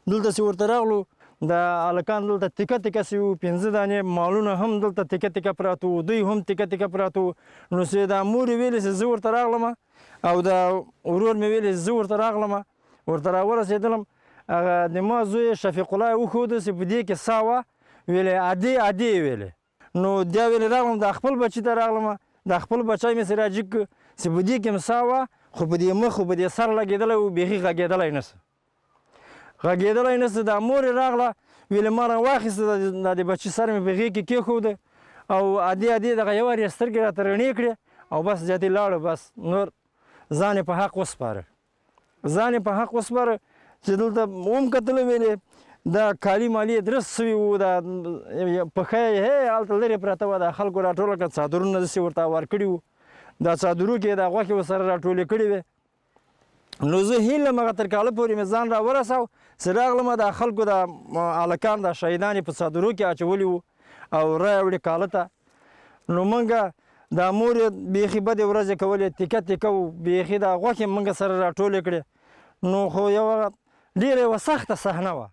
دلته چې ورته راغلو د هلکان دلته تیکه تیکه سوي وو، 5 دانې مالونه هم دلته تیکه تیکه پراته وو، دوی هم تیکه تیکه پراته وو. نو چې د مور یې ویلې چې زه ورته راغلم او د ورور مې ویلې چې زه ورته راغلم، ورته راورسېدلم. هغه د ما زوی شفیق الله یې وښوده چې په دې کې سا وه، ویلې ادې ادې یې ویلې. نو بیا ویلې راغلم د خپل بچي ته راغلم، د خپل بچی مې سې راجګ کړ چې په دې کې هم سا وه، خو په دې مخ خو په دې سر لګېدلی و، بیخي غږېدلی نه څه غږېدلی نه څه. دا مور یې راغله ویلې ما راواخېسته، دا د بچي سر مې په غېږ کې کېښوده او ادې ادې دغه یو وار یې سترګې راته رڼې کړې او بس جاتې لاړه. بس نور ځان یې په حق وسپاره، ځان یې په حق وسپاره چې دلته هم کتله ویلې دا کالي مالي یې درست سوي وو، دا پښه یې هلته لرې پرته وه، دا خلکو راټوله کړه، څادرونه داسې ورته هوار کړي وو، دا څادرو کې دا غوښې ورسره راټولې کړې وې. نو زه هیله هغه تر کاله پورې مې ځان راورساو چې راغلم دا خلکو دا هلکان دا شهیدان یې په څادرو کې اچولي وو او رایه وړې کاله ته. نو موږ دا مور یې بیخي بدې ورځې کولې، تیکه تیکه وو، بیخي دا غوښې موږ سره راټولې کړې. نو خو یوه ډېره یوه سخته صحنه وه.